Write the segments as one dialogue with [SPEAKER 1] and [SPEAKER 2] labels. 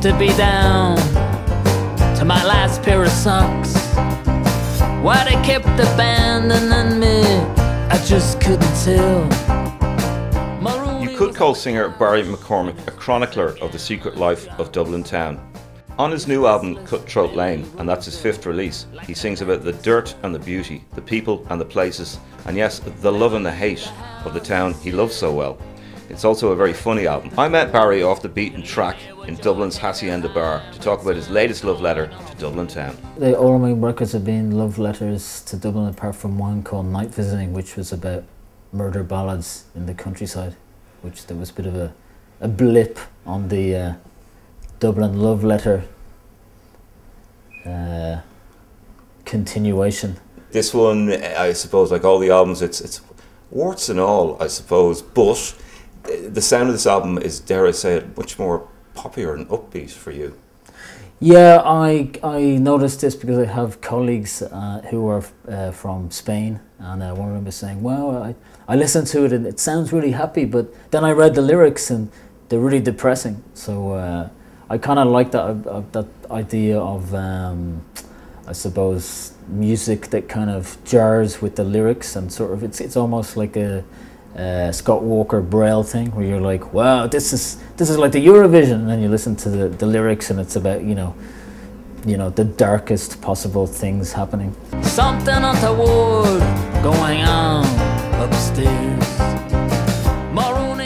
[SPEAKER 1] to be down to my last pair of socks. Why they kept abandoning me, I just couldn't tell.
[SPEAKER 2] You could call singer Barry McCormack a chronicler of the secret life of Dublin town. On his new album Cutthroat Lane, and that's his 5th release, he sings about the dirt and the beauty, the people and the places, and yes, the love and the hate of the town he loves so well. It's also a very funny album. I met Barry off the beaten track in Dublin's Hacienda Bar to talk about his latest love letter to Dublin town.
[SPEAKER 1] All my records have been love letters to Dublin, apart from one called Night Visiting, which was about murder ballads in the countryside, which there was a bit of a blip on the Dublin love letter continuation.
[SPEAKER 2] This one, I suppose, like all the albums, it's warts and all, I suppose, but the sound of this album is, dare I say it, much more poppier and upbeat for you.
[SPEAKER 1] Yeah, I noticed this because I have colleagues who are from Spain, and one of them was saying, well, I listened to it and it sounds really happy, but then I read the lyrics and they're really depressing. So I kind of like that idea of, I suppose, music that kind of jars with the lyrics, and sort of it's almost like a Scott Walker Braille thing, where you're like, wow, this is like the Eurovision, and then you listen to the lyrics and it's about you know the darkest possible things happening. Something untoward going on upstairs.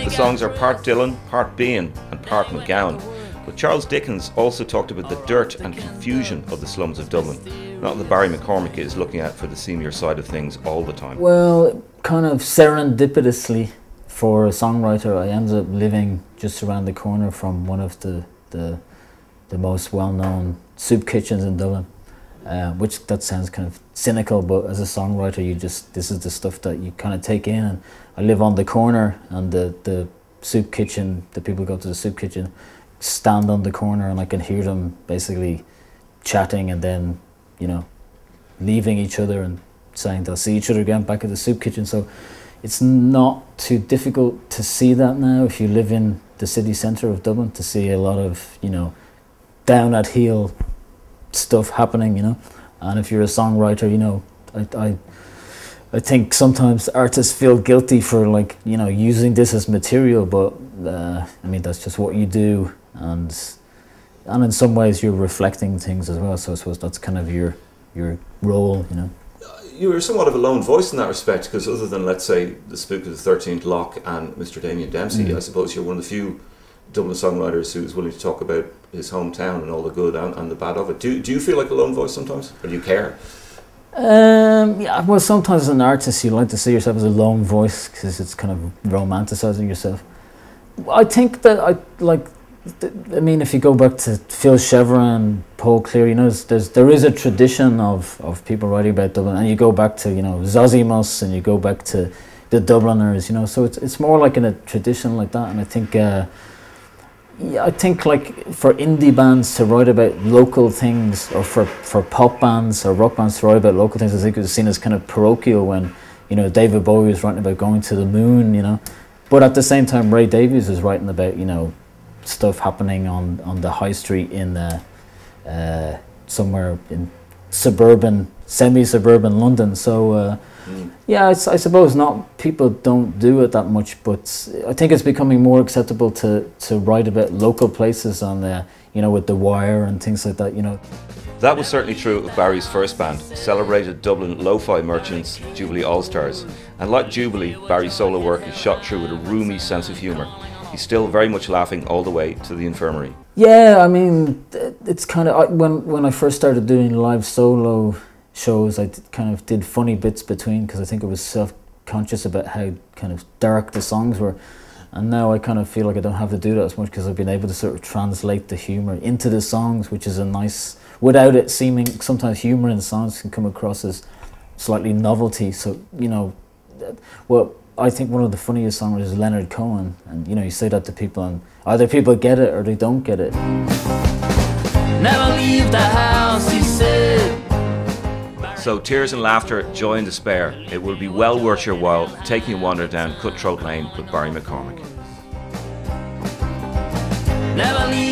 [SPEAKER 2] The songs are part Dylan, part Bean and part McGowan. But Charles Dickens also talked about the dirt and confusion of the slums of Dublin. Not that Barry McCormack is looking at for the seamier side of things all the time.
[SPEAKER 1] Well, kind of serendipitously for a songwriter, I ended up living just around the corner from one of the most well-known soup kitchens in Dublin. Which that sounds kind of cynical, but as a songwriter, this is the stuff that you kind of take in. And I live on the corner, and the soup kitchen, the people who go to the soup kitchen stand on the corner, and I can hear them basically chatting and then, leaving each other and saying they'll see each other again back at the soup kitchen. So it's not too difficult to see that now if you live in the city centre of Dublin, to see a lot of, down at heel stuff happening, and if you're a songwriter, I think sometimes artists feel guilty for using this as material, but I mean, that's just what you do, and in some ways you're reflecting things as well, so I suppose that's kind of your role,
[SPEAKER 2] You were somewhat of a lone voice in that respect, because other than, let's say, the Spook of the 13th Lock and Mr. Damien Dempsey, I suppose you're one of the few Dublin songwriters who's willing to talk about his hometown and all the good and the bad of it. Do you feel like a lone voice sometimes, or do you care?
[SPEAKER 1] Yeah, well, sometimes as an artist you like to see yourself as a lone voice because it's kind of romanticizing yourself. I think that I mean, if you go back to Phil Chevron, Paul Clear, there is a tradition of people writing about Dublin, and you go back to Zosimus, and you go back to the Dubliners, so it's more like in a tradition like that. And I think I think for indie bands to write about local things, or for pop bands or rock bands to write about local things, I think it was seen as kind of parochial when David Bowie was writing about going to the moon, but at the same time Ray Davies was writing about stuff happening on the high street in somewhere in semi-suburban London. So yeah, I suppose people don't do it that much, but I think it's becoming more acceptable to write about local places on with The Wire and things like that.
[SPEAKER 2] That was certainly true of Barry's first band, celebrated Dublin lo-fi merchants Jubilee All-Stars. And like Jubilee, Barry's solo work is shot through with a roomy sense of humour. He's still very much laughing all the way to the infirmary.
[SPEAKER 1] Yeah, I mean, it's kind of, when I first started doing live solo shows, I kind of did funny bits between, because I think I was self-conscious about how kind of dark the songs were. And now I kind of feel like I don't have to do that as much, because I've been able to sort of translate the humour into the songs, which is a nice, without it seeming, sometimes humour in songs can come across as slightly novelty. So, well, I think one of the funniest songwriters is Leonard Cohen, and you say that to people, and either people get it or they don't get it. Never leave the house, he said.
[SPEAKER 2] So tears and laughter, joy and despair. It will be well worth your while taking a wander down Cutthroat Lane with Barry McCormack.
[SPEAKER 1] Never leave